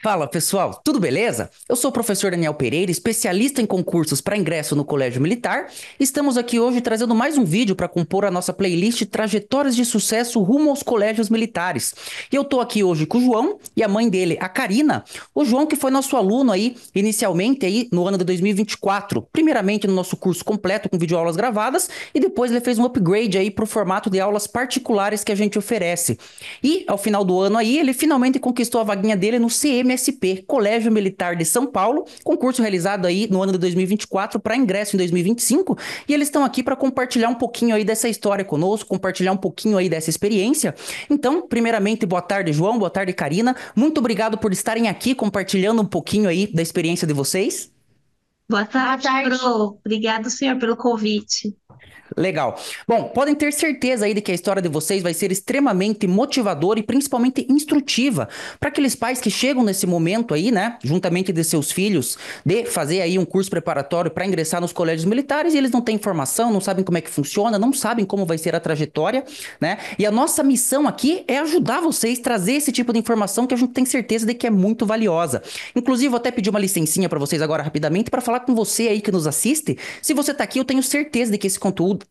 Fala pessoal, tudo beleza? Eu sou o professor Daniel Pereira, especialista em concursos para ingresso no Colégio Militar. Estamos aqui hoje trazendo mais um vídeo para compor a nossa playlist Trajetórias de Sucesso rumo aos Colégios Militares. E eu tô aqui hoje com o João e a mãe dele, a Karina. O João que foi nosso aluno aí inicialmente aí no ano de 2024, primeiramente no nosso curso completo com videoaulas gravadas e depois ele fez um upgrade aí para o formato de aulas particulares que a gente oferece. E ao final do ano aí ele finalmente conquistou a vaguinha dele no CMSP, Colégio Militar de São Paulo, concurso realizado aí no ano de 2024 para ingresso em 2025, e eles estão aqui para compartilhar um pouquinho aí dessa história conosco, compartilhar um pouquinho aí dessa experiência. Então, primeiramente, boa tarde, João, boa tarde, Karina. Muito obrigado por estarem aqui compartilhando um pouquinho aí da experiência de vocês. Boa tarde, Pro. Obrigado, senhor, pelo convite. Legal. Bom, podem ter certeza aí de que a história de vocês vai ser extremamente motivadora e principalmente instrutiva para aqueles pais que chegam nesse momento aí, né, juntamente de seus filhos, de fazer aí um curso preparatório para ingressar nos colégios militares e eles não têm informação, não sabem como é que funciona, não sabem como vai ser a trajetória, né? E a nossa missão aqui é ajudar vocês a trazer esse tipo de informação que a gente tem certeza de que é muito valiosa. Inclusive, vou até pedir uma licencinha para vocês agora rapidamente para falar com você aí que nos assiste. Se você está aqui, eu tenho certeza de que esse conteúdo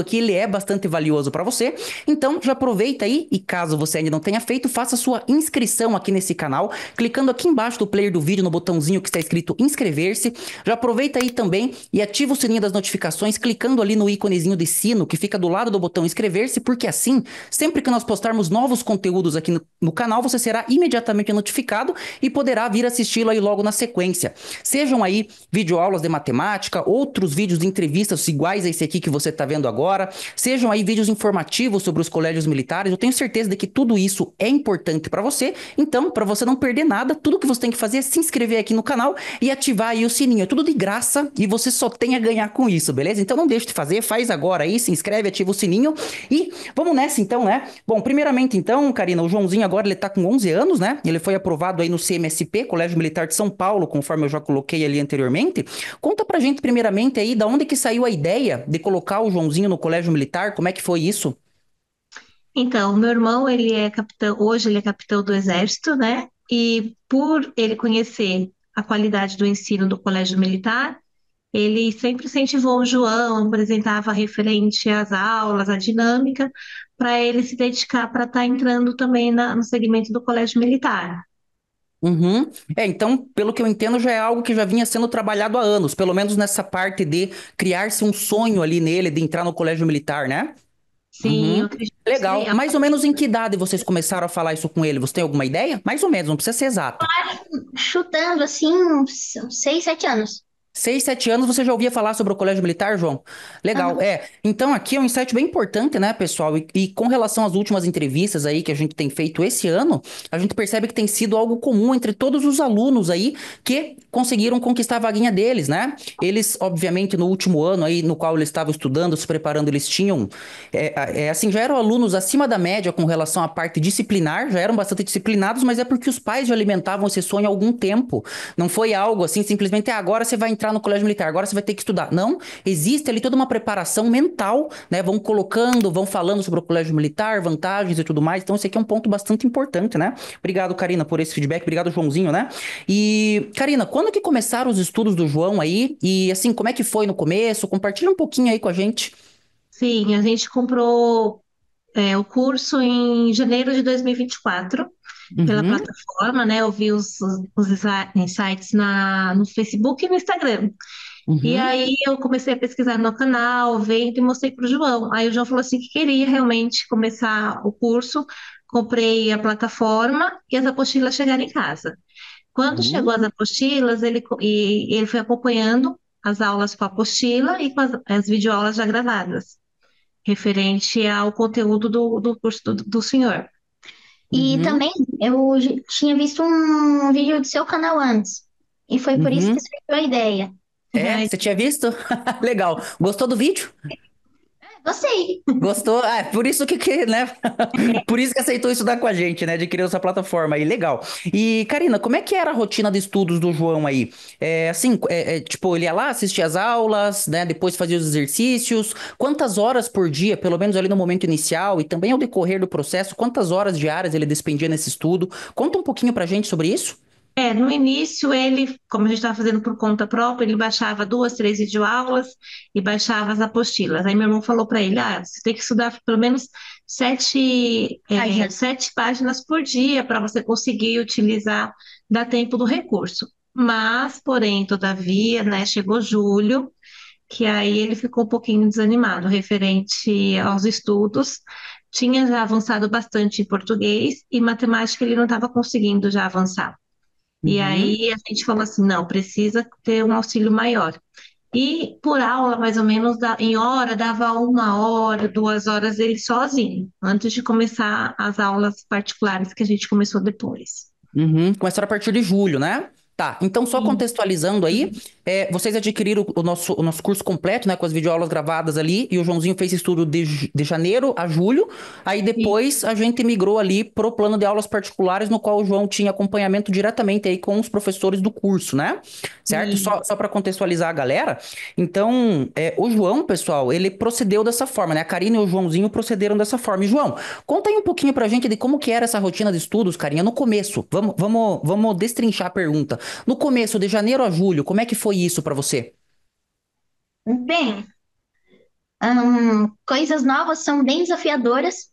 aqui ele é bastante valioso para você. Então, já aproveita aí e caso você ainda não tenha feito, faça sua inscrição aqui nesse canal, clicando aqui embaixo do player do vídeo no botãozinho que está escrito inscrever-se. Já aproveita aí também e ativa o sininho das notificações, clicando ali no íconezinho de sino que fica do lado do botão inscrever-se, porque assim, sempre que nós postarmos novos conteúdos aqui no canal, você será imediatamente notificado e poderá vir assisti-lo aí logo na sequência. Sejam aí videoaulas de matemática, outros vídeos de entrevistas iguais a esse aqui que você está vendo agora, sejam aí vídeos informativos sobre os colégios militares. Eu tenho certeza de que tudo isso é importante para você. Então, para você não perder nada, tudo que você tem que fazer é se inscrever aqui no canal e ativar aí o sininho. É tudo de graça e você só tem a ganhar com isso, beleza? Então não deixe de fazer, faz agora aí, se inscreve, ativa o sininho e vamos nessa então, né? Bom, primeiramente então, Karina, o Joãozinho agora ele tá com 11 anos, né? Ele foi aprovado aí no CMSP, Colégio Militar de São Paulo, conforme eu já coloquei ali anteriormente. Conta pra gente primeiramente aí da onde que saiu a ideia de colocar o Joãozinho no Colégio Militar, como é que foi isso? Então, meu irmão, ele é capitão, hoje ele é capitão do Exército, né? E por ele conhecer a qualidade do ensino do Colégio Militar, ele sempre incentivou o João, apresentava referente às aulas, à dinâmica, para ele se dedicar para estar entrando também no segmento do Colégio Militar. Uhum. Então, pelo que eu entendo, já é algo que já vinha sendo trabalhado há anos, pelo menos nessa parte de criar-se um sonho ali nele de entrar no Colégio Militar, né? Sim, eu Uhum. acredito que sim. Legal. Mais ou menos em que idade vocês começaram a falar isso com ele? Você tem alguma ideia? Mais ou menos, não precisa ser exato. Chutando assim, uns 6, 7 anos. 6, 7 anos você já ouvia falar sobre o Colégio Militar, João? Legal. Aham. Então aqui é um insight bem importante, né, pessoal? E com relação às últimas entrevistas aí que a gente tem feito esse ano, a gente percebe que tem sido algo comum entre todos os alunos aí que conseguiram conquistar a vaguinha deles, né? Eles, obviamente, no último ano aí no qual eles estavam estudando, se preparando, eles tinham, assim, já eram alunos acima da média com relação à parte disciplinar, já eram bastante disciplinados, mas é porque os pais já alimentavam esse sonho há algum tempo. Não foi algo assim, simplesmente, agora você vai entrar no colégio militar, agora você vai ter que estudar. Não, existe ali toda uma preparação mental, né? Vão colocando, vão falando sobre o colégio militar, vantagens e tudo mais. Então, esse aqui é um ponto bastante importante, né? Obrigado, Karina, por esse feedback. Obrigado, Joãozinho, né? E, Karina, quando que começaram os estudos do João aí? E, assim, como é que foi no começo? Compartilha um pouquinho aí com a gente. Sim, a gente comprou o curso em janeiro de 2024 pela Uhum, plataforma, né? Eu vi os insights no Facebook e no Instagram. E uhum, aí eu comecei a pesquisar no canal, vendo e mostrei para o João. Aí o João falou assim que queria realmente começar o curso. Comprei a plataforma e as apostilas chegaram em casa. Quando chegou uhum. as apostilas, ele foi acompanhando as aulas com a apostila e com as videoaulas já gravadas, referente ao conteúdo do curso do senhor. E Uhum, também eu tinha visto um vídeo do seu canal antes. E foi por isso que uhum. surgiu a ideia. É, você tinha visto? Legal. Gostou do vídeo? Gostei. Gostou? Ah, é por isso né? Por isso que aceitou estudar com a gente, né? De criar essa plataforma aí, legal. E, Karina, como é que era a rotina de estudos do João aí? Assim, tipo, ele ia lá, assistia as aulas, né? Depois fazia os exercícios. Quantas horas por dia, pelo menos ali no momento inicial e também ao decorrer do processo, quantas horas diárias ele despendia nesse estudo? Conta um pouquinho pra gente sobre isso. No início ele, como a gente estava fazendo por conta própria, ele baixava duas, três videoaulas e baixava as apostilas. Aí meu irmão falou para ele, você tem que estudar pelo menos Páginas. 7 páginas por dia para você conseguir utilizar, dar tempo do recurso. Mas, porém, todavia, né, chegou julho, que aí ele ficou um pouquinho desanimado referente aos estudos. Tinha já avançado bastante em português e matemática ele não estava conseguindo já avançar. E Uhum. aí a gente falou assim, não, precisa ter um auxílio maior. E por aula, mais ou menos, em hora, dava 1 hora, 2 horas ele sozinho, antes de começar as aulas particulares que a gente começou depois. Uhum, começaram a partir de julho, né? Tá, então só Sim. contextualizando aí, vocês adquiriram o nosso curso completo, né, com as videoaulas gravadas ali, e o Joãozinho fez esse estudo de janeiro a julho, aí depois a gente migrou ali pro plano de aulas particulares, no qual o João tinha acompanhamento diretamente aí com os professores do curso, né? Certo? E, Só para contextualizar a galera, então, o João, pessoal, ele procedeu dessa forma, né? A Karina e o Joãozinho procederam dessa forma. E, João, conta aí um pouquinho pra gente de como que era essa rotina de estudos, carinha, no começo. Vamos destrinchar a pergunta. No começo, de janeiro a julho, como é que foi isso pra você? Bem, coisas novas são bem desafiadoras.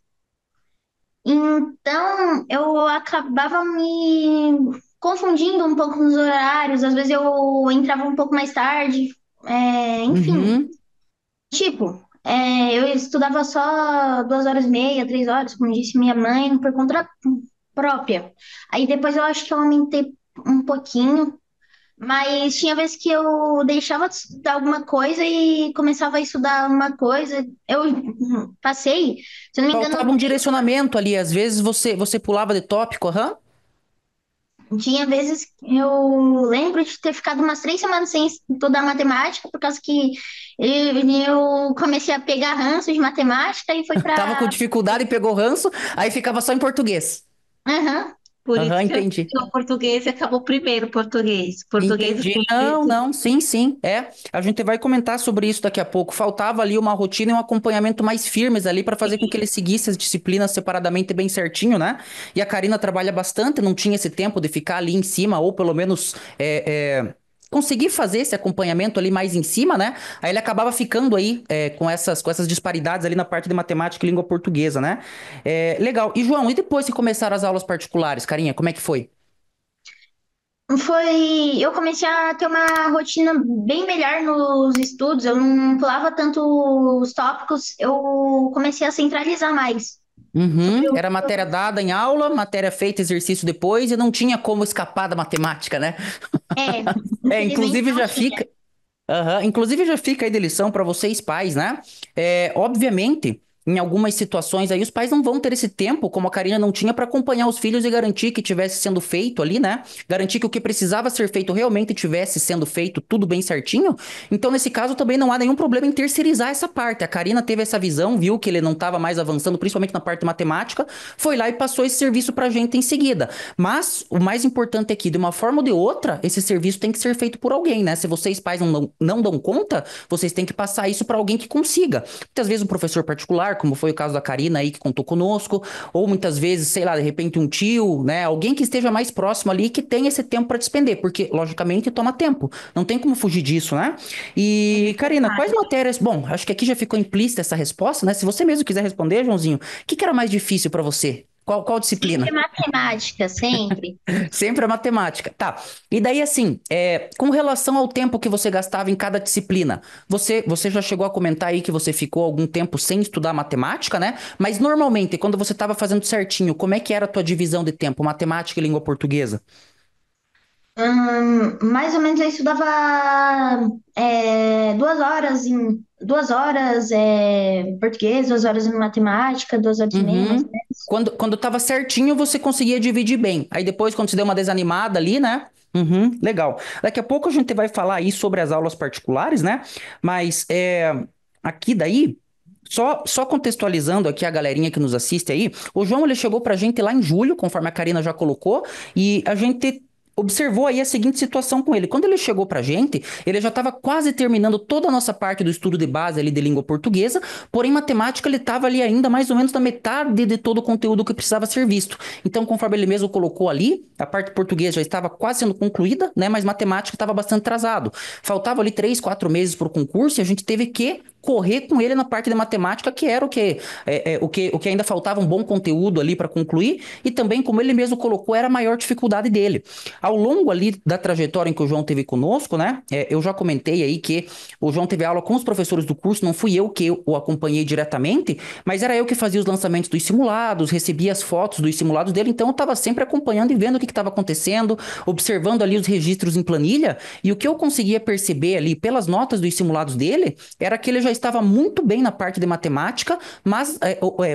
Então, eu acabava me confundindo um pouco nos horários. Às vezes eu entrava um pouco mais tarde. Enfim, Uhum. tipo, eu estudava só 2 horas e meia, 3 horas, como disse minha mãe, por conta própria. Aí depois eu acho que eu aumentei um pouquinho, mas tinha vezes que eu deixava de estudar alguma coisa e começava a estudar uma coisa. Eu passei, se eu não me engano, Faltava um direcionamento ali, às vezes você pulava de tópico, aham. tinha vezes que eu lembro de ter ficado umas 3 semanas sem estudar matemática, por causa que eu comecei a pegar ranço de matemática e foi Tava com para. dificuldade e pegou ranço, aí ficava só em português. Aham. por Aham, isso que eu entendi. escolhi o português e acabou primeiro o português. Português, Entendi. Não, não, sim, sim. A gente vai comentar sobre isso daqui a pouco. Faltava ali uma rotina e um acompanhamento mais firmes ali para fazer com que ele seguisse as disciplinas separadamente bem certinho, né? E a Karina trabalha bastante, não tinha esse tempo de ficar ali em cima, ou pelo menos conseguir fazer esse acompanhamento ali mais em cima, né? Aí ele acabava ficando aí com essas disparidades ali na parte de matemática e língua portuguesa, né? Legal. E João, e depois que começaram as aulas particulares, Carinha, como é que foi? Eu comecei a ter uma rotina bem melhor nos estudos, eu não pulava tanto os tópicos, eu comecei a centralizar mais Uhum, sobre o. era matéria dada em aula, matéria feita, exercício depois, e não tinha como escapar da matemática, né? Infelizmente Inclusive não já tinha. fica. Aham, inclusive já fica aí de lição para vocês pais, né? Obviamente, em algumas situações aí os pais não vão ter esse tempo, como a Karina não tinha, para acompanhar os filhos e garantir que tivesse sendo feito ali, né? Garantir que o que precisava ser feito realmente tivesse sendo feito tudo bem certinho. Então, nesse caso, também não há nenhum problema em terceirizar essa parte. A Karina teve essa visão, viu que ele não estava mais avançando, principalmente na parte de matemática, foi lá e passou esse serviço pra gente em seguida. Mas o mais importante é que, de uma forma ou de outra, esse serviço tem que ser feito por alguém, né? Se vocês pais não dão conta, vocês têm que passar isso para alguém que consiga. Muitas vezes um professor particular, como foi o caso da Karina aí que contou conosco, ou muitas vezes, sei lá, de repente um tio, né? Alguém que esteja mais próximo ali que tem esse tempo para despender, porque logicamente toma tempo. Não tem como fugir disso, né? É E Karina, quais necessário. matérias? Bom, acho que aqui já ficou implícita essa resposta, né? Se você mesmo quiser responder, Joãozinho, o que que era mais difícil para você? Qual Sempre disciplina? matemática, sempre. Sempre a matemática. Tá. E daí, assim, com relação ao tempo que você gastava em cada disciplina, você já chegou a comentar aí que você ficou algum tempo sem estudar matemática, né? Mas normalmente, quando você estava fazendo certinho, como é que era a tua divisão de tempo, matemática e língua portuguesa? Mais ou menos eu estudava 2 horas em 2 horas português, 2 horas em matemática, 2 horas e meia, mais ou Uhum. menos. Quando tava certinho, você conseguia dividir bem. Aí depois, quando você deu uma desanimada ali, né? Uhum, legal. Daqui a pouco a gente vai falar aí sobre as aulas particulares, né? Mas aqui daí. Só contextualizando aqui a galerinha que nos assiste aí, o João ele chegou pra gente lá em julho, conforme a Karina já colocou, e a gente observou aí a seguinte situação com ele. Quando ele chegou pra gente, ele já estava quase terminando toda a nossa parte do estudo de base ali de língua portuguesa, porém matemática ele estava ali ainda mais ou menos na metade de todo o conteúdo que precisava ser visto. Então, conforme ele mesmo colocou ali, a parte portuguesa já estava quase sendo concluída, né? Mas matemática estava bastante atrasado. Faltava ali 3, 4 meses para o concurso e a gente teve que correr com ele na parte de matemática, que era o que ainda faltava um bom conteúdo ali para concluir, e também, como ele mesmo colocou, era a maior dificuldade dele. Ao longo ali da trajetória em que o João teve conosco, né? Eu já comentei aí que o João teve aula com os professores do curso, não fui eu que o acompanhei diretamente, mas era eu que fazia os lançamentos dos simulados, recebia as fotos dos simulados dele, então eu estava sempre acompanhando e vendo o que estava acontecendo, observando ali os registros em planilha, e o que eu conseguia perceber ali pelas notas dos simulados dele era que ele já estava muito bem na parte de matemática, mas,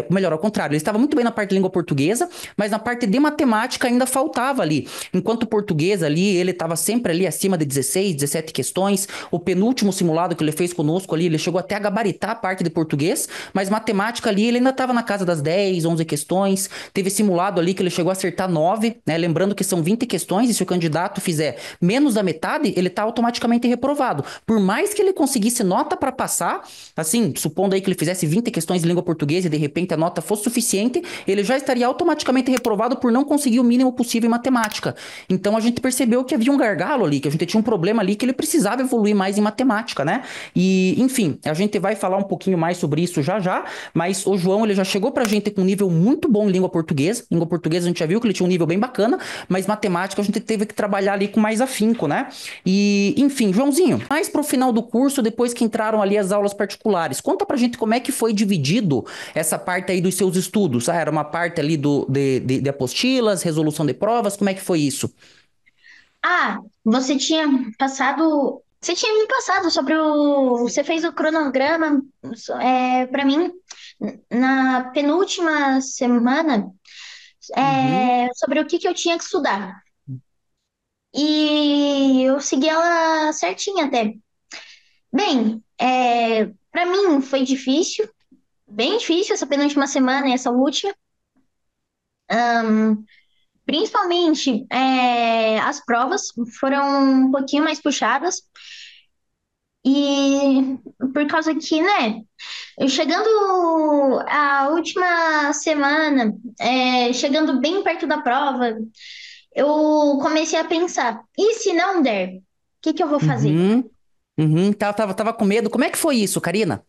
melhor, ao contrário, ele estava muito bem na parte de língua portuguesa, mas na parte de matemática ainda faltava ali. Enquanto o português ali, ele estava sempre ali acima de 16, 17 questões. O penúltimo simulado que ele fez conosco ali, ele chegou até a gabaritar a parte de português, mas matemática ali, ele ainda estava na casa das 10, 11 questões. Teve simulado ali que ele chegou a acertar 9, né? Lembrando que são 20 questões e se o candidato fizer menos da metade, ele está automaticamente reprovado. Por mais que ele conseguisse nota para passar, assim, supondo aí que ele fizesse 20 questões de língua portuguesa e de repente a nota fosse suficiente, ele já estaria automaticamente reprovado por não conseguir o mínimo possível em matemática. Então a gente percebeu que havia um gargalo ali, que a gente tinha um problema ali, que ele precisava evoluir mais em matemática, né? E, enfim, a gente vai falar um pouquinho mais sobre isso já já, mas o João, ele já chegou pra gente com um nível muito bom em língua portuguesa. Língua portuguesa a gente já viu que ele tinha um nível bem bacana, mas matemática a gente teve que trabalhar ali com mais afinco, né? E, enfim, Joãozinho, mais pro final do curso, depois que entraram ali as aulas particulares, conta pra gente como é que foi dividido essa parte aí dos seus estudos. Ah, era uma parte ali de apostilas, resolução de provas, como é que foi isso? Ah, você tinha passado. Você tinha me passado sobre o. Você fez o cronograma para mim na penúltima semana Uhum, sobre o que que eu tinha que estudar. E eu segui ela certinha até. Bem, para mim foi difícil, bem difícil essa penúltima semana e essa última. Principalmente as provas foram um pouquinho mais puxadas. E por causa que, né, chegando a última semana, chegando bem perto da prova, eu comecei a pensar, e se não der, o que que eu vou fazer? uhum, uhum. Tava com medo. Como é que foi isso, Karina?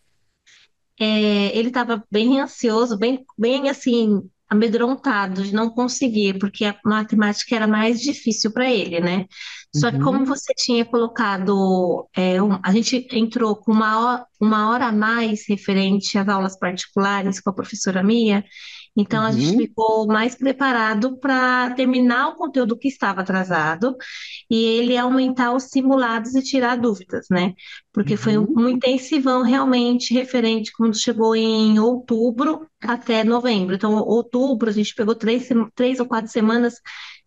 Ele estava bem ansioso, bem assim, amedrontado de não conseguir, porque a matemática era mais difícil para ele, né? Só que como Uhum, você tinha colocado, a gente entrou com uma hora a mais referente às aulas particulares com a professora Mia, então a gente uhum, ficou mais preparado para terminar o conteúdo que estava atrasado e ele aumentar os simulados e tirar dúvidas, né? Porque foi uhum, um intensivão realmente referente quando chegou em outubro até novembro. Então, outubro, a gente pegou 3 ou 4 semanas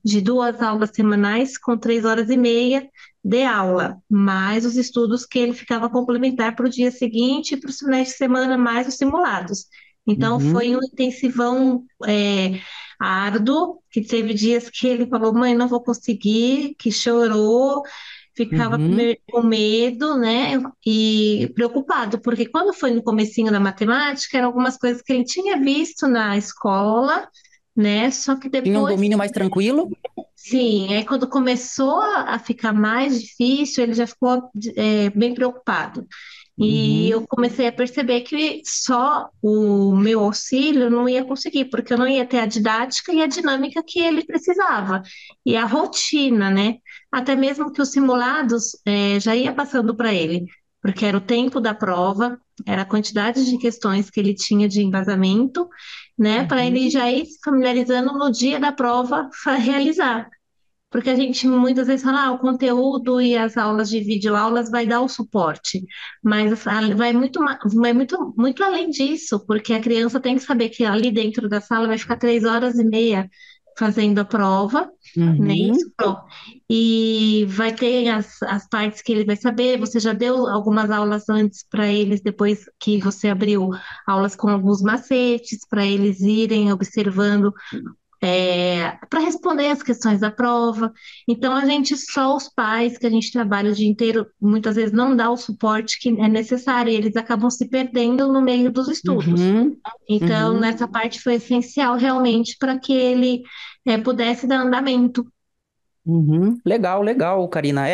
de 2 aulas semanais com 3 horas e meia de aula, mais os estudos que ele ficava complementar para o dia seguinte e para os finais de semana, mais os simulados. Então, foi um uhum, intensivão árduo, que teve dias que ele falou, mãe, não vou conseguir, que chorou, ficava uhum. com medo, né? E preocupado, porque quando foi no comecinho da matemática, eram algumas coisas que ele tinha visto na escola, né? Só que Tinha um depois, domínio mais tranquilo? sim, aí quando começou a ficar mais difícil, ele já ficou bem preocupado. E eu Uhum, comecei a perceber que só o meu auxílio não ia conseguir, porque eu não ia ter a didática e a dinâmica que ele precisava, e a rotina, né? Até mesmo que os simulados já ia passando para ele, porque era o tempo da prova, era a quantidade de questões que ele tinha de embasamento, né? Para ele uhum. já ir se familiarizando no dia da prova para realizar. Porque a gente muitas vezes fala, o conteúdo e as aulas de videoaulas vai dar o suporte, mas vai muito além disso, porque a criança tem que saber que ali dentro da sala vai ficar 3 horas e meia fazendo a prova, né? Isso, Uhum, pronto. E vai ter as partes que ele vai saber. Você já deu algumas aulas antes para eles, depois que você abriu aulas com alguns macetes, para eles irem observando para responder as questões da prova. Então, a gente, só os pais que a gente trabalha o dia inteiro, muitas vezes não dá o suporte que é necessário, e eles acabam se perdendo no meio dos estudos. uhum, Então, uhum. nessa parte foi essencial realmente para que ele pudesse dar andamento. Uhum. Legal, legal, Karina.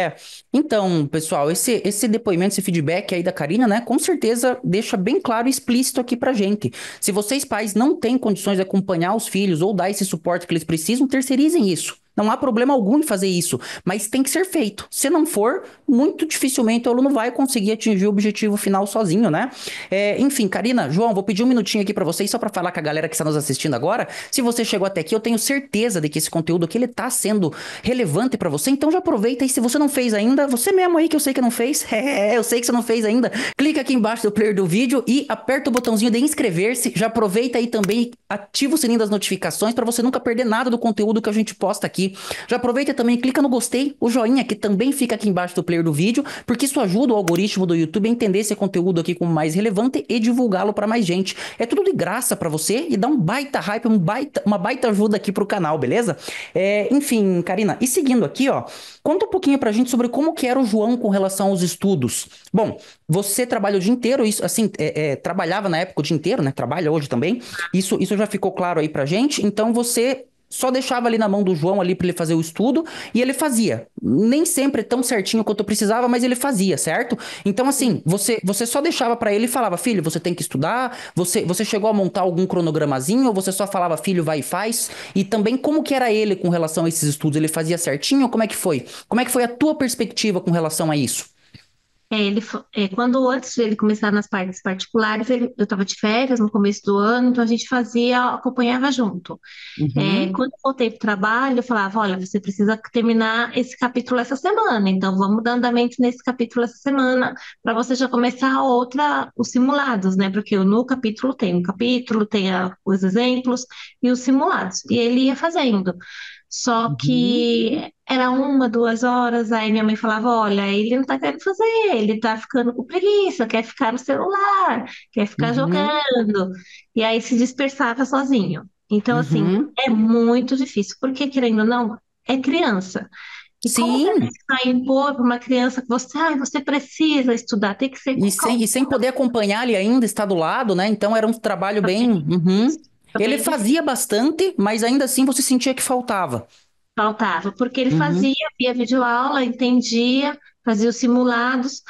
Então, pessoal, esse depoimento, esse feedback aí da Karina, né, com certeza deixa bem claro e explícito aqui pra gente. Se vocês, pais, não têm condições de acompanhar os filhos ou dar esse suporte que eles precisam, terceirizem isso. Não há problema algum em fazer isso, mas tem que ser feito. Se não for, muito dificilmente o aluno vai conseguir atingir o objetivo final sozinho, né? Enfim, Karina, João, vou pedir um minutinho aqui pra vocês, só pra falar com a galera que está nos assistindo agora. Se você chegou até aqui, eu tenho certeza de que esse conteúdo aqui ele tá sendo relevante pra você, então já aproveita e se você não fez ainda, você mesmo aí que eu sei que não fez, eu sei que você não fez ainda, clica aqui embaixo do player do vídeo e aperta o botãozinho de inscrever-se, já aproveita aí também e ativa o sininho das notificações pra você nunca perder nada do conteúdo que a gente posta aqui. Já aproveita também e clica no gostei, o joinha que também fica aqui embaixo do player do vídeo, porque isso ajuda o algoritmo do YouTube a entender esse conteúdo aqui como mais relevante e divulgá-lo pra mais gente. É tudo de graça pra você e dá um baita hype, uma baita ajuda aqui pro canal, beleza? Enfim, Karina, e seguindo aqui, ó, conta um pouquinho pra gente sobre como que era o João com relação aos estudos. Bom, você trabalha o dia inteiro, isso, assim, trabalhava na época o dia inteiro, né? Trabalha hoje também. Isso já ficou claro aí pra gente. Então você só deixava ali na mão do João ali pra ele fazer o estudo e ele fazia. Nem sempre tão certinho quanto eu precisava, mas ele fazia, certo? Então, assim, você só deixava pra ele e falava, filho, você tem que estudar. Você chegou a montar algum cronogramazinho ou você só falava, filho, vai e faz? E também como que era ele com relação a esses estudos? Ele fazia certinho ou como é que foi? Como é que foi a tua perspectiva com relação a isso? Quando antes de ele começar nas partes particulares, eu estava de férias no começo do ano, então a gente acompanhava junto. Uhum, Quando eu voltei para o trabalho, eu falava: olha, você precisa terminar esse capítulo essa semana, então vamos dar andamento nesse capítulo essa semana, para você já começar os simulados, né? Porque no capítulo tem o capítulo, tem os exemplos e os simulados, e ele ia fazendo. Só uhum, que era 1, 2 horas, aí minha mãe falava: olha, ele não tá querendo fazer, ele tá ficando com preguiça, quer ficar no celular, quer ficar uhum, jogando, e aí se dispersava sozinho. Então, assim, uhum. é muito difícil, porque querendo ou não, é criança. E como que Sim, você vai impor para uma criança que você precisa estudar, tem que ser e com sem, calma. e sem poder acompanhar ele ainda, estar do lado, né? Então era um trabalho bem. Uhum. Fica Ele bem difícil. fazia bastante, mas ainda assim você sentia que faltava. Faltava, porque ele Uhum, fazia via videoaula, entendia, fazia os simulados,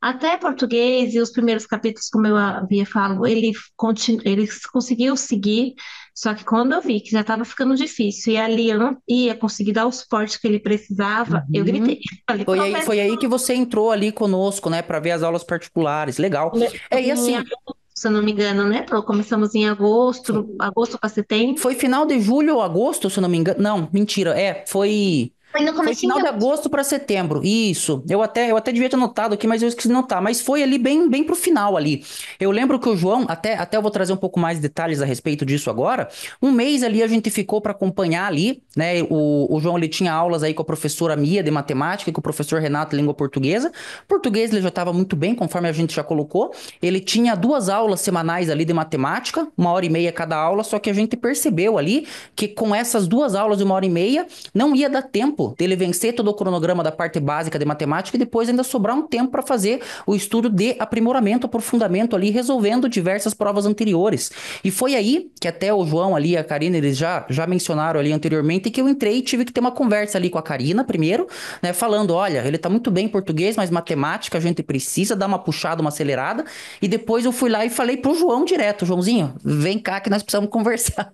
até português e os primeiros capítulos, como eu havia falado, ele conseguiu seguir, só que quando eu vi que já estava ficando difícil e ali eu não ia conseguir dar o suporte que ele precisava, eu gritei. uhum. Falei, Foi aí que você entrou ali conosco, né, para ver as aulas particulares. Legal. E começamos em assim, agosto, se eu não me engano, né? Começamos em agosto para setembro. foi final de julho ou agosto, se eu não me engano. Não, mentira. Foi. Foi no Foi comecinho final de de agosto. agosto para setembro. Isso. Eu até devia ter notado aqui, mas eu esqueci de notar. Mas foi ali bem, bem pro final ali. Eu lembro que o João, até eu vou trazer um pouco mais de detalhes a respeito disso agora. Um mês ali a gente ficou para acompanhar ali, né? O João ele tinha aulas aí com a professora Mia de matemática e com o professor Renato de língua portuguesa. Português ele já estava muito bem, conforme a gente já colocou. Ele tinha 2 aulas semanais ali de matemática, 1 hora e meia cada aula, só que a gente percebeu ali que com essas 2 aulas de 1 hora e meia não ia dar tempo dele vencer todo o cronograma da parte básica de matemática e depois ainda sobrar um tempo para fazer o estudo de aprimoramento, aprofundamento ali, resolvendo diversas provas anteriores. E foi aí que até o João ali, a Karina, eles já mencionaram ali anteriormente que eu entrei e tive que ter uma conversa ali com a Karina primeiro, né, falando, olha, ele tá muito bem em português, mas matemática a gente precisa dar uma puxada, uma acelerada. E depois eu fui lá e falei pro João direto, Joãozinho, vem cá que nós precisamos conversar.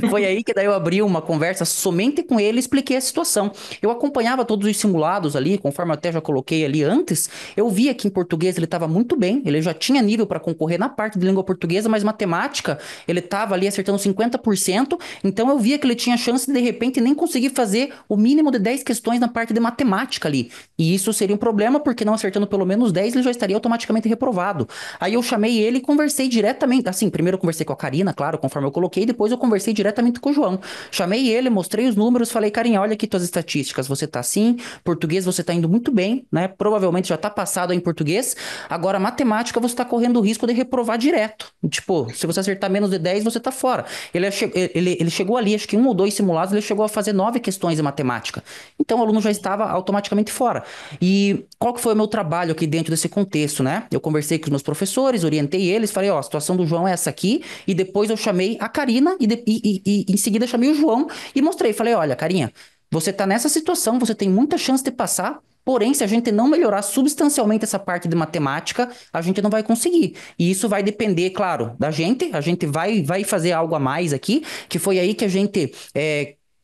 Foi aí que daí eu abri uma conversa somente com ele e expliquei a situação. Então, eu acompanhava todos os simulados ali, conforme eu até já coloquei ali antes, eu via que em português ele estava muito bem, ele já tinha nível para concorrer na parte de língua portuguesa, mas matemática ele estava ali acertando 50%, então eu via que ele tinha chance de repente nem conseguir fazer o mínimo de 10 questões na parte de matemática ali. E isso seria um problema, porque não acertando pelo menos 10 ele já estaria automaticamente reprovado. Aí eu chamei ele e conversei diretamente, assim, primeiro eu conversei com a Karina, claro, conforme eu coloquei, depois eu conversei diretamente com o João. Chamei ele, mostrei os números, falei, Carinha, olha aqui tuas estatísticas, você tá assim, português você tá indo muito bem, né? Provavelmente já tá passado em português. Agora, matemática, você tá correndo o risco de reprovar direto. Tipo, se você acertar menos de 10 você tá fora. Ele chegou ali, acho que um ou dois simulados, ele chegou a fazer 9 questões em matemática. Então, o aluno já estava automaticamente fora. E qual que foi o meu trabalho aqui dentro desse contexto, né? Eu conversei com os meus professores, orientei eles, falei, ó, a situação do João é essa aqui, e depois eu chamei a Karina e em seguida chamei o João e mostrei, falei, olha, Carinha, você tá nessa situação, você tem muita chance de passar, porém, se a gente não melhorar substancialmente essa parte de matemática, a gente não vai conseguir. E isso vai depender, claro, da gente, a gente vai fazer algo a mais aqui, que foi aí que a gente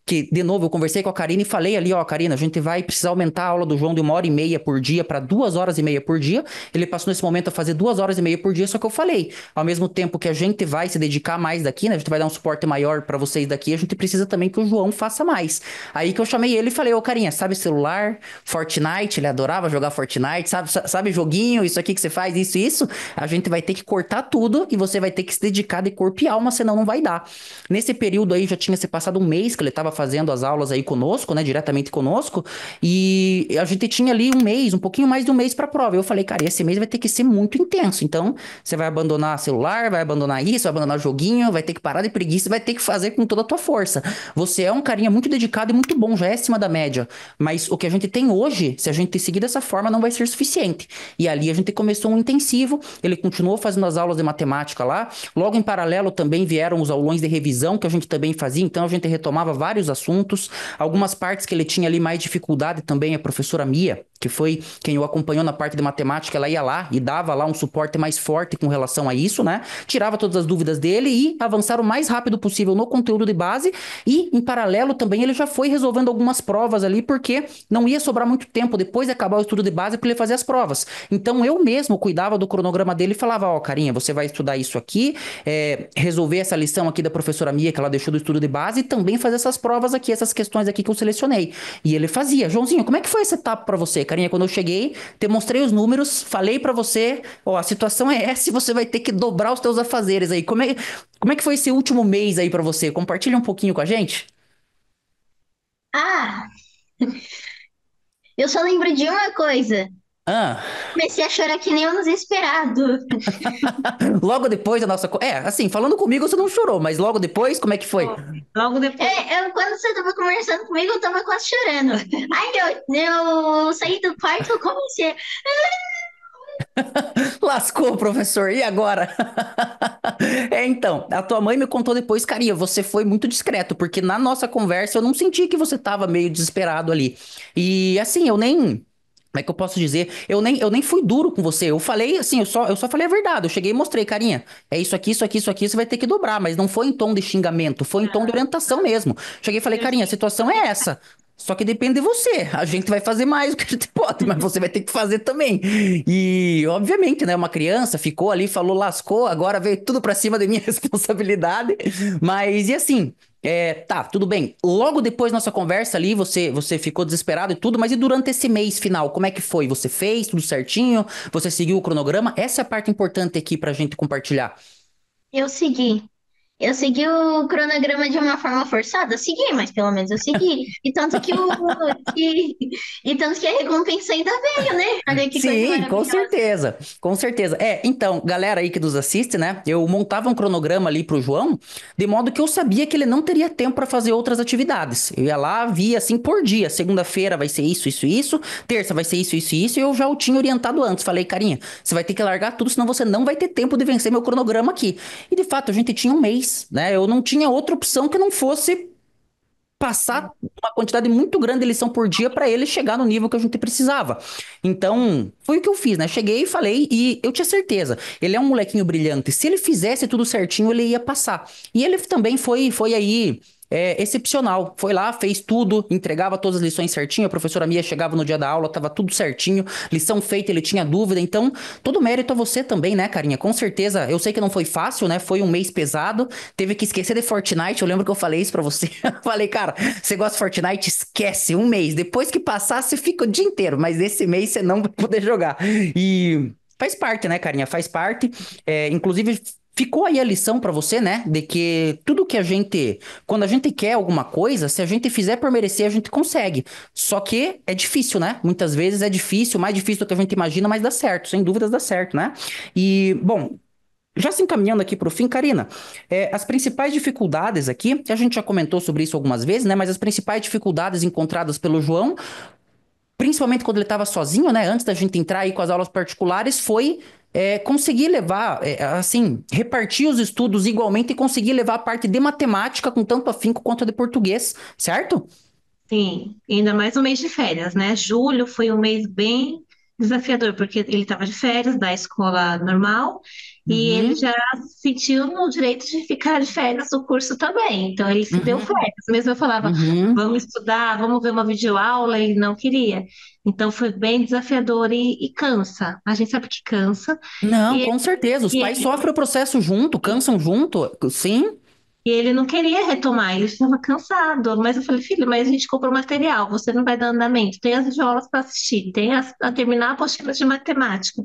que, de novo, eu conversei com a Karina e falei ali, ó, Karina, a gente vai precisar aumentar a aula do João de 1h30 por dia para 2h30 por dia. Ele passou nesse momento a fazer 2h30 por dia, só que eu falei, ao mesmo tempo que a gente vai se dedicar mais daqui, né? A gente vai dar um suporte maior para vocês daqui, a gente precisa também que o João faça mais. Aí que eu chamei ele e falei, ô, Carinha, sabe celular, Fortnite, ele adorava jogar Fortnite, sabe joguinho, isso aqui que você faz, isso, a gente vai ter que cortar tudo e você vai ter que se dedicar de corpo e alma, senão não vai dar. Nesse período aí já tinha se passado um mês que ele estava fazendo as aulas aí conosco, né, diretamente conosco, e a gente tinha ali um mês, um pouquinho mais de um mês para prova. Eu falei, cara, esse mês vai ter que ser muito intenso, então você vai abandonar celular, vai abandonar isso, vai abandonar joguinho, vai ter que parar de preguiça, vai ter que fazer com toda a tua força. Você é um carinha muito dedicado e muito bom, já é acima da média, mas o que a gente tem hoje, se a gente seguir dessa forma, não vai ser suficiente. E ali a gente começou um intensivo, ele continuou fazendo as aulas de matemática lá, logo em paralelo também vieram os aulões de revisão que a gente também fazia, então a gente retomava vários assuntos, algumas partes que ele tinha ali mais dificuldade também, a professora Mia, que foi quem o acompanhou na parte de matemática, ela ia lá e dava lá um suporte mais forte com relação a isso, né? Tirava todas as dúvidas dele e avançar o mais rápido possível no conteúdo de base e, em paralelo, também ele já foi resolvendo algumas provas ali, porque não ia sobrar muito tempo depois de acabar o estudo de base para ele fazer as provas. Então, eu mesmo cuidava do cronograma dele e falava, ó, Carinha, você vai estudar isso aqui, resolver essa lição aqui da professora Mia, que ela deixou do estudo de base, e também fazer essas provas aqui, essas questões aqui que eu selecionei. E ele fazia. Joãozinho, como é que foi essa etapa para você, Carinha? Quando eu cheguei, te mostrei os números, falei para você, ó, a situação é essa e você vai ter que dobrar os teus afazeres aí. Como é que foi esse último mês aí para você? Compartilha um pouquinho com a gente. Ah, eu só lembro de uma coisa. Ah, Comecei a chorar que nem um desesperado. logo depois da nossa. Assim, falando comigo você não chorou, mas logo depois, como é que foi? Logo depois. Quando você tava conversando comigo, eu tava quase chorando. Aí eu saí do quarto e comecei. Lascou, professor, e agora? Então, a tua mãe me contou depois, carinha, você foi muito discreto, porque na nossa conversa eu não senti que você tava meio desesperado ali. E assim, eu nem. Como é que eu posso dizer? Eu nem fui duro com você. Eu falei assim, eu só falei a verdade. Eu cheguei e mostrei, carinha. É isso aqui, isso aqui, isso aqui, você vai ter que dobrar. Mas não foi em tom de xingamento, foi em tom de orientação mesmo. Cheguei e falei, carinha, a situação é essa. Só que depende de você. A gente vai fazer mais do que a gente pode, mas você vai ter que fazer também. E, obviamente, né? Uma criança ficou ali, falou, lascou, agora veio tudo pra cima da minha responsabilidade. Mas, e assim, tá, tudo bem. Logo depois da nossa conversa ali, você ficou desesperado e tudo, mas e durante esse mês final, como é que foi? Você fez tudo certinho? Você seguiu o cronograma? Essa é a parte importante aqui pra gente compartilhar. Eu segui. Eu segui o cronograma de uma forma forçada? Segui, mas pelo menos eu segui. E tanto que a recompensa ainda veio, né? Olha que coisa Sim, com maravilhosa. certeza, com certeza. Então, galera aí que nos assiste, né? Eu montava um cronograma ali pro João, de modo que eu sabia que ele não teria tempo para fazer outras atividades. Eu ia lá, via assim por dia. Segunda-feira vai ser isso, isso, isso. Terça vai ser isso, isso, isso. E eu já o tinha orientado antes. Falei, carinha, você vai ter que largar tudo, senão você não vai ter tempo de vencer meu cronograma aqui. E de fato, a gente tinha um mês, né? Eu não tinha outra opção que não fosse passar uma quantidade muito grande de lição por dia para ele chegar no nível que a gente precisava. Então, foi o que eu fiz, né? Cheguei e falei, e eu tinha certeza. Ele é um molequinho brilhante. Se ele fizesse tudo certinho, ele ia passar. E ele também foi aí. excepcional. Foi lá, fez tudo, entregava todas as lições certinho, a professora Mia chegava no dia da aula, tava tudo certinho, lição feita, ele tinha dúvida, então todo mérito a você também, né, carinha? Com certeza, eu sei que não foi fácil, né? Foi um mês pesado, teve que esquecer de Fortnite, eu lembro que eu falei isso pra você. Falei, cara, você gosta de Fortnite? Esquece, um mês. Depois que passar, você fica o dia inteiro, mas esse mês você não vai poder jogar. E faz parte, né, carinha? Faz parte. Inclusive, ficou aí a lição pra você, né? De que tudo que a gente. Quando a gente quer alguma coisa, se a gente fizer por merecer, a gente consegue. Só que é difícil, né? Muitas vezes é difícil, mais difícil do que a gente imagina, mas dá certo, sem dúvidas dá certo, né? E, bom. Já se encaminhando aqui para o fim, Karina, as principais dificuldades aqui, a gente já comentou sobre isso algumas vezes, né? Mas as principais dificuldades encontradas pelo João, principalmente quando ele estava sozinho, né? Antes da gente entrar aí com as aulas particulares, foi conseguir levar, assim, repartir os estudos igualmente e conseguir levar a parte de matemática com tanto afinco quanto a de português, certo? Sim, ainda mais no mês de férias, né? Julho foi um mês bem desafiador, porque ele estava de férias da escola normal e ele Uhum, já se sentiu no direito de ficar de férias do curso também. Então ele se deu uhum, férias. Mesmo eu falava, uhum. vamos estudar, vamos ver uma videoaula, ele não queria. Então foi bem desafiador e cansa. A gente sabe que cansa. Não, E, com certeza. Os e pais sofrem o processo junto, cansam junto, sim. E ele não queria retomar, ele estava cansado. Mas eu falei, filho, mas a gente comprou material, você não vai dar andamento, tem as videoaulas para assistir, tem a terminar a apostila de matemática.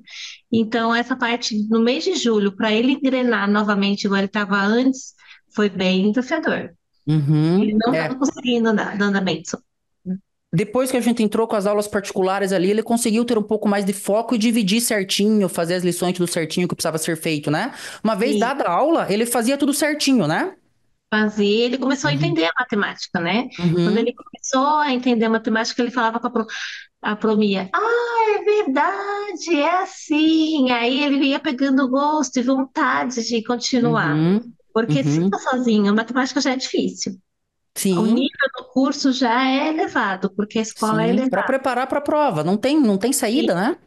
Então, essa parte no mês de julho, para ele engrenar novamente igual ele estava antes, foi bem desafiador. Ele Uhum. não estava conseguindo dar andamento. Depois que a gente entrou com as aulas particulares ali, ele conseguiu ter um pouco mais de foco e dividir certinho, fazer as lições tudo certinho que precisava ser feito, né? Uma vez E dada a aula, ele fazia tudo certinho, né? fazer, ele começou a Uhum. entender a matemática, né? Quando ele Uhum. começou a entender a matemática, ele falava com a Promia, é verdade, é assim. Aí ele ia pegando gosto e vontade de continuar. Uhum. Porque se está Uhum. sozinho, a matemática já é difícil. O Sim, nível do curso já é elevado, porque a escola é sim. Para elevada. preparar para a prova, não tem saída, né?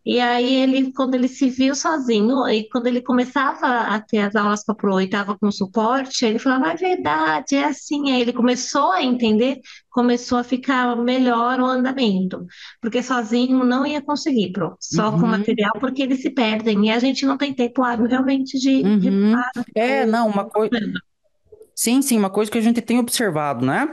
E aí ele, quando ele se viu sozinho, e quando ele começava a ter as aulas para pro e estava com suporte, ele falava, é verdade, é assim. Aí ele começou a entender, começou a ficar melhor o andamento, porque sozinho não ia conseguir, pro, só com Uhum. material, porque eles se perdem, e a gente não tem tempo hábil realmente de Uhum. parar o Não, uma coisa. problema. Sim, sim, uma coisa que a gente tem observado, né?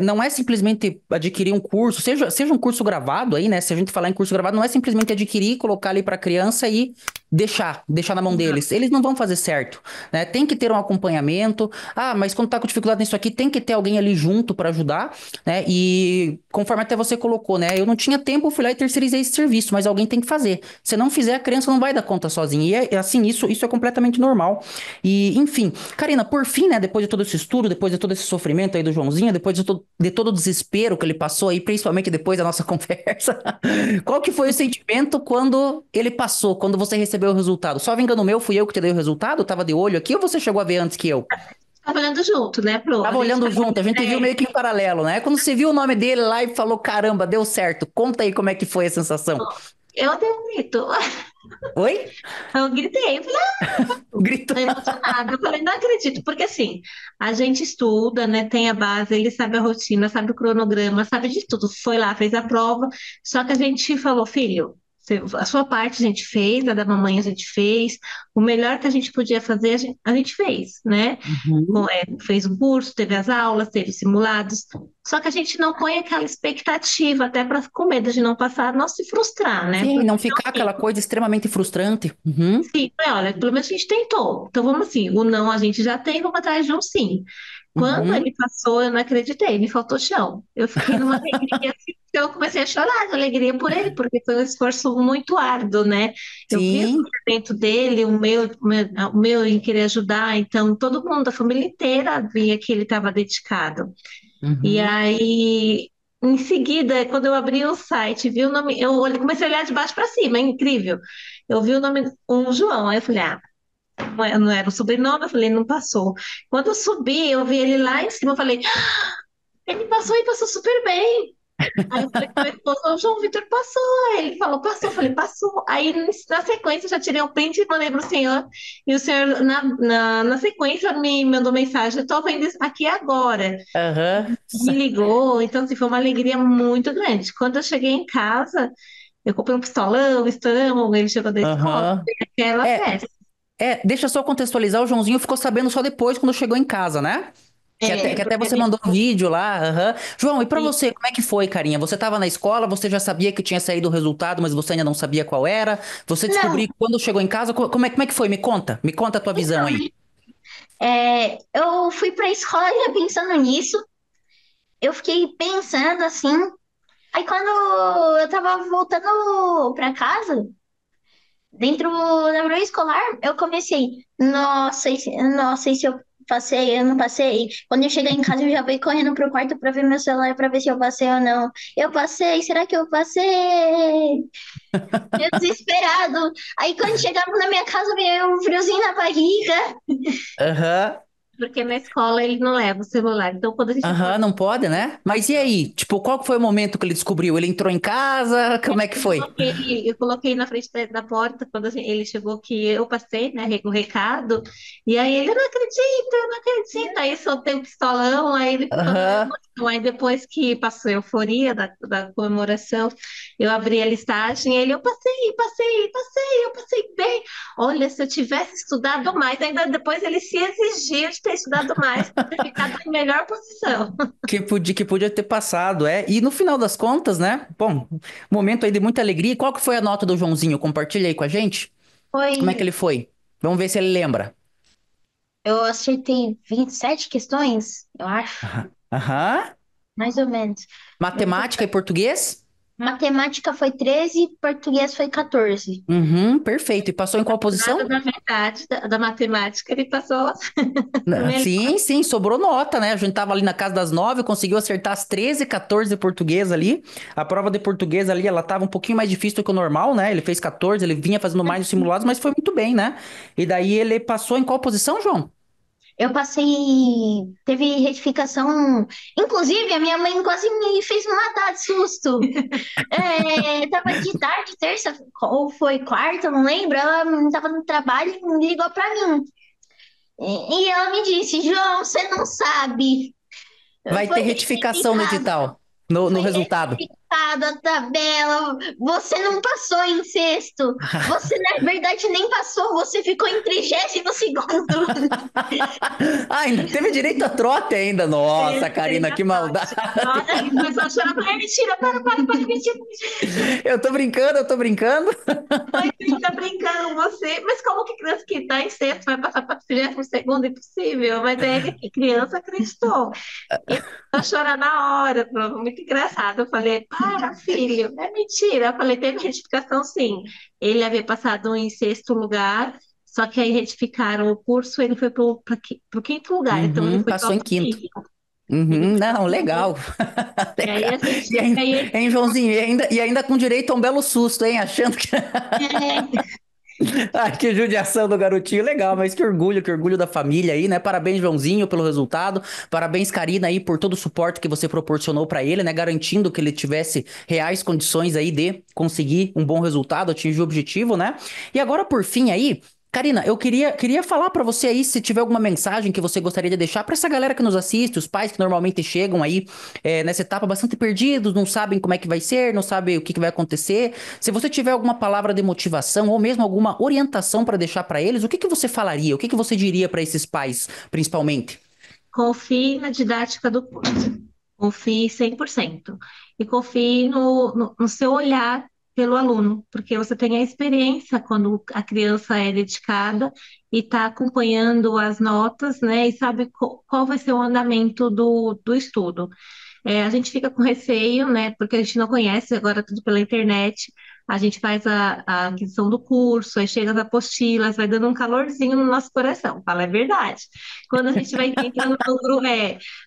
Não é simplesmente adquirir um curso, seja um curso gravado aí, né? Se a gente falar em curso gravado, não é simplesmente adquirir, colocar ali para a criança e deixar na mão deles. Eles não vão fazer certo, né? Tem que ter um acompanhamento. Ah, mas quando tá com dificuldade nisso aqui, tem que ter alguém ali junto para ajudar, né? E conforme até você colocou, né? Eu não tinha tempo, eu fui lá e terceirizei esse serviço, mas alguém tem que fazer. Se não fizer, a criança não vai dar conta sozinha. E assim, isso é completamente normal. E, enfim, Karina, por fim, né, depois de todo esse estudo, depois de todo esse sofrimento aí do Joãozinho, depois de todo o desespero que ele passou aí, principalmente depois da nossa conversa, qual que foi o sentimento quando ele passou, quando você recebeu o resultado? Só engano meu, fui eu que te dei o resultado? Eu tava de olho aqui ou você chegou a ver antes que eu? Trabalhando junto, né, Pro? A Tava gente olhando tava, junto, a gente viu é, meio que em paralelo, né? Quando você viu o nome dele lá e falou, caramba, deu certo. Conta aí como é que foi a sensação. eu dei um grito, Oi? eu gritei, eu falei, Grito. tô emocionada. Eu falei, não acredito, porque assim, a gente estuda, né? Tem a base, ele sabe a rotina, sabe o cronograma, sabe de tudo. Foi lá, fez a prova, só que a gente falou, filho, a sua parte a gente fez, a da mamãe a gente fez, o melhor que a gente podia fazer, a gente fez, né? Uhum. Fez um curso, teve as aulas, teve simulados, só que a gente não põe aquela expectativa, até para com medo de não passar, não se frustrar, né? Sim, Porque não ficar aquela coisa extremamente frustrante. Uhum. sim, olha, pelo menos a gente tentou. Então vamos assim, o não a gente já tem, vamos atrás de um sim. Quando Uhum. ele passou, eu não acreditei, me faltou chão. Eu fiquei numa alegria, assim, que eu comecei a chorar de alegria por ele, porque foi um esforço muito árduo, né? Eu vi o Sim. sofrimento dele, o meu em querer ajudar, então todo mundo, a família inteira via que ele estava dedicado. E Uhum. aí, em seguida, quando eu abri o site, vi o nome, comecei a olhar de baixo para cima, é incrível. Eu vi o nome, um João, aí eu falei, não era o sobrenome, eu falei, não passou. Quando eu subi, eu vi ele lá em cima, eu falei, ele passou e passou super bem. Aí eu falei com meu esposo, o João Vitor passou. Aí ele falou, passou. Eu falei, passou. Aí na sequência eu já tirei o print e mandei pro senhor. E o senhor, na sequência, me mandou mensagem: eu tô vendo isso aqui agora. Aham. Me ligou. Então, assim, foi uma alegria muito grande. Quando eu cheguei em casa, eu comprei um pistolão, estamos, ele chegou da escola, Aham. aquela É, festa. deixa eu só contextualizar, o Joãozinho ficou sabendo só depois, quando chegou em casa, né? É, Que até porque você ele. mandou um vídeo lá, aham. João, e pra você, como é que foi, carinha? Você tava na escola, você já sabia que tinha saído o resultado, mas você ainda não sabia qual era? Você Não, descobriu quando chegou em casa, como é que foi? Me conta a tua visão então, aí. eu fui pra escola já pensando nisso. Eu fiquei pensando assim. Aí quando eu tava voltando pra casa, dentro da minha escolar, eu comecei, nossa, e se eu passei, eu não passei. Quando eu chegar em casa, eu já vou correndo pro quarto pra ver meu celular pra ver se eu passei ou não. Eu passei, será que eu passei? Eu desesperado. Aí quando chegava na minha casa, veio um friozinho na barriga. Aham. Porque na escola ele não leva o celular. Então, quando a gente Aham, não pode, né? Mas e aí? Tipo, qual que foi o momento que ele descobriu? Ele entrou em casa? Como é que foi? eu coloquei na frente da porta quando ele chegou que eu passei, né, o recado, e aí ele, eu não acredito, aí soltei o pistolão, aí ele ficou na Aham. emoção, aí depois que passou a euforia da comemoração, eu abri a listagem, ele, eu eu passei bem, olha, se eu tivesse estudado mais, ainda depois ele se exigiu de ter estudado mais, para ter ficado em melhor posição. Que podia ter passado, é. E no final das contas, né? Bom, momento aí de muita alegria. E qual que foi a nota do Joãozinho? Compartilha aí com a gente. Como é que Foi, ele foi? Vamos ver se ele lembra. eu acertei 27 questões, eu acho, Aham. Aham. mais ou menos. Matemática e português? Matemática foi 13, português foi 14. Uhum, perfeito. E passou em qual Nada posição? da metade da matemática, ele passou melhor. Sim, sim, sobrou nota, né? A gente tava ali na casa das 9, conseguiu acertar as 13, 14 português ali. A prova de português ali, ela tava um pouquinho mais difícil do que o normal, né? Ele fez 14, ele vinha fazendo mais os simulados, mas foi muito bem, né? E daí ele passou em qual posição, João? Eu passei, teve retificação. Inclusive, a minha mãe quase me fez me matar de susto. Tava de tarde, terça, ou foi quarta, não lembro. Ela tava no trabalho e me ligou pra mim. E ela me disse: João, você não sabe. Vai Foi ter retificação no retificado. edital, no Foi resultado. retificada a tabela. Você não passou em sexto. Você, na verdade, nem passou. Você ficou em 32º. Ah, ainda teve direito a trote ainda. Nossa, Karina, que maldade. Nossa, ele começou a chorar. Falei, mentira, mentira, mentira. Eu tô brincando, eu tô brincando. Mas ele tá brincando com você. Mas como que criança que tá em sexto vai passar para 32º? Impossível. Mas aí ele, criança, acreditou. E começou a chorar na hora. Falou, muito engraçado. Eu falei, para, filho, é mentira. Eu falei, teve retificação, sim. Ele havia passado em sexto lugar, só que aí retificaram o curso, ele foi para o quinto lugar. Então ele Uhum, foi passou em top quinto. 5. Ele Uhum, foi não, top legal. 5. E aí a E gente. ainda, Aí, hein, Joãozinho? E ainda com direito a um belo susto, hein? Achando que. É, Ai, que judiação do garotinho. Legal, mas que orgulho da família aí, né? Parabéns, Joãozinho, pelo resultado. Parabéns, Karina, aí, por todo o suporte que você proporcionou pra ele, né? Garantindo que ele tivesse reais condições aí de conseguir um bom resultado, atingir o objetivo, né? E agora, por fim, aí. Karina, eu queria falar pra você aí se tiver alguma mensagem que você gostaria de deixar pra essa galera que nos assiste, os pais que normalmente chegam aí nessa etapa bastante perdidos, não sabem como é que vai ser, não sabem o que que vai acontecer. Se você tiver alguma palavra de motivação ou mesmo alguma orientação para deixar para eles, o que que você falaria? O que que você diria para esses pais, principalmente? confie na didática do curso. Confie 100%. E confie no seu olhar pelo aluno, porque você tem a experiência quando a criança é dedicada e está acompanhando as notas, né? E sabe qual vai ser o andamento do estudo. A gente fica com receio, né? Porque a gente não conhece agora tudo pela internet. A gente faz a aquisição do curso, aí chega as apostilas, vai dando um calorzinho no nosso coração. Fala, é verdade. Quando a gente vai entrando no grupo,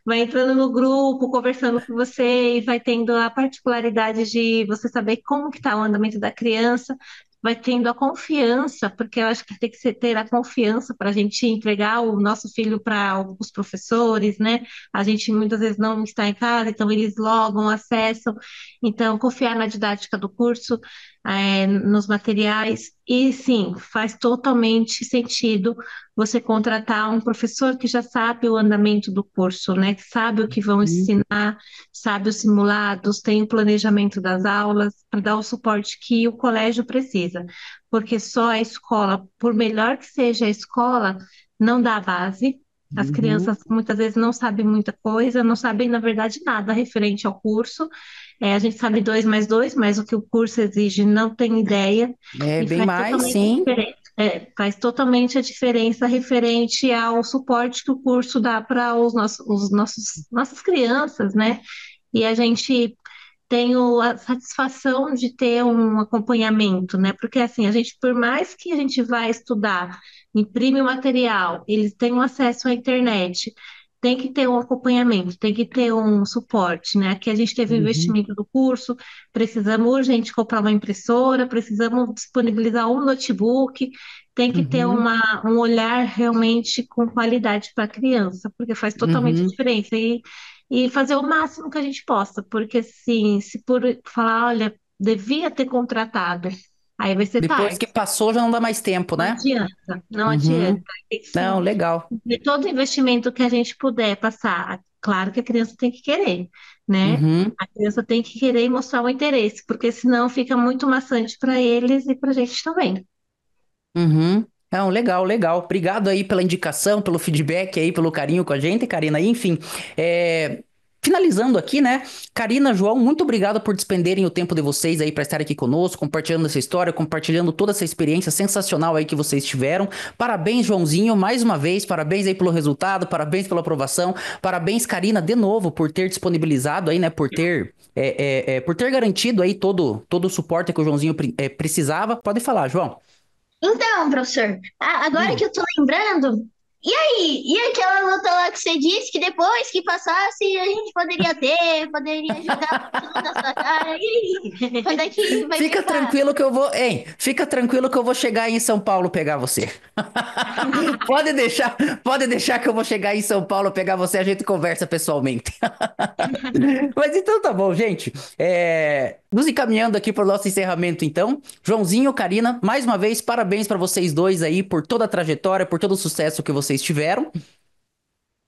vai entrando no grupo, conversando com vocês, vai tendo a particularidade de você saber como que está o andamento da criança. vai tendo a confiança, porque eu acho que tem que ter a confiança para a gente entregar o nosso filho para os professores, né? A gente muitas vezes não está em casa, então eles logam, acessam. Então, confiar na didática do curso, nos materiais. E sim, faz totalmente sentido você contratar um professor que já sabe o andamento do curso, né? Que sabe o que vão Uhum. ensinar, sabe os simulados, tem o planejamento das aulas, para dar o suporte que o colégio precisa. Porque só a escola, por melhor que seja a escola, não dá base. As Uhum. crianças muitas vezes não sabem muita coisa, não sabem, na verdade, nada referente ao curso. A gente sabe dois mais dois, mas o que o curso exige não tem ideia É e bem faz mais, totalmente a sim. diferença. Faz totalmente a diferença referente ao suporte que o curso dá para nossas crianças, né? E a gente tem a satisfação de ter um acompanhamento, né? Porque assim, a gente, por mais que a gente vá estudar, imprime o material, eles têm um acesso à internet, tem que ter um acompanhamento, tem que ter um suporte, né? Aqui a gente teve o Uhum. investimento do curso, precisamos urgente comprar uma impressora, precisamos disponibilizar um notebook, tem que ter Uhum. um olhar realmente com qualidade para a criança, porque faz totalmente Uhum. diferença. E fazer o máximo que a gente possa, porque assim, se por falar, olha, devia ter contratado, aí vai ser Depois tarde. que passou, já não dá mais tempo, Não né? adianta, não Uhum. adianta. Tem que Não, sim, legal. de todo investimento que a gente puder passar, claro que a criança tem que querer, né? Uhum. A criança tem que querer e mostrar o interesse, porque senão fica muito maçante para eles e para a gente também. Uhum. Não, legal, legal. Obrigado aí pela indicação, pelo feedback aí, pelo carinho com a gente, Karina. E, enfim, finalizando aqui, né? Karina, João, muito obrigado por despenderem o tempo de vocês aí para estar aqui conosco, compartilhando essa história, compartilhando toda essa experiência sensacional aí que vocês tiveram. Parabéns, Joãozinho, mais uma vez. Parabéns aí pelo resultado, parabéns pela aprovação. Parabéns, Karina, de novo, por ter disponibilizado aí, né? Por ter garantido aí todo o suporte que o Joãozinho precisava. Pode falar, João. Então, professor, agora que Hum. eu tô lembrando, e aí? E aquela luta lá que você disse que depois que passasse a gente poderia jogar tudo na sua cara? E aí? Quando é que vai Fica marcar? tranquilo que eu vou, hein? Fica tranquilo que eu vou chegar aí em São Paulo pegar você. Pode deixar, pode deixar que eu vou chegar aí em São Paulo pegar você, a gente conversa pessoalmente. Mas então tá bom, gente. Nos encaminhando aqui para o nosso encerramento, então. Joãozinho, Karina, mais uma vez, parabéns para vocês dois aí por toda a trajetória, por todo o sucesso que vocês tiveram.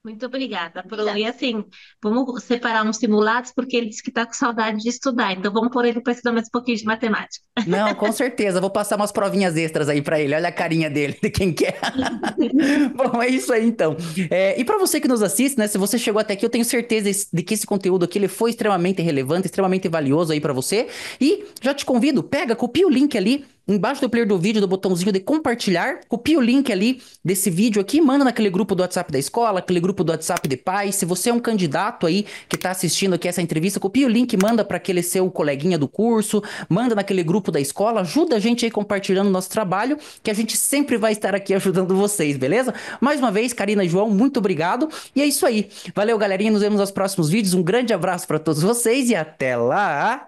Muito obrigada, Bruno. E assim, vamos separar uns simulados, porque ele disse que está com saudade de estudar, então vamos pôr ele para estudar mais um pouquinho de matemática. Não, com certeza. Vou passar umas provinhas extras aí pra ele. Olha a carinha dele, de quem quer. Bom, é isso aí então. E pra você que nos assiste, né? Se você chegou até aqui, eu tenho certeza de que esse conteúdo aqui ele foi extremamente relevante, extremamente valioso aí pra você. E já te convido, pega, copia o link ali. Embaixo do player do vídeo, do botãozinho de compartilhar, copia o link ali desse vídeo aqui, manda naquele grupo do WhatsApp da escola, aquele grupo do WhatsApp de pais. Se você é um candidato aí que tá assistindo aqui essa entrevista, copia o link, manda para aquele seu coleguinha do curso, manda naquele grupo da escola, ajuda a gente aí compartilhando o nosso trabalho, que a gente sempre vai estar aqui ajudando vocês, beleza? Mais uma vez, Karina e João, muito obrigado. E é isso aí. Valeu, galerinha. Nos vemos nos próximos vídeos. Um grande abraço para todos vocês e até lá.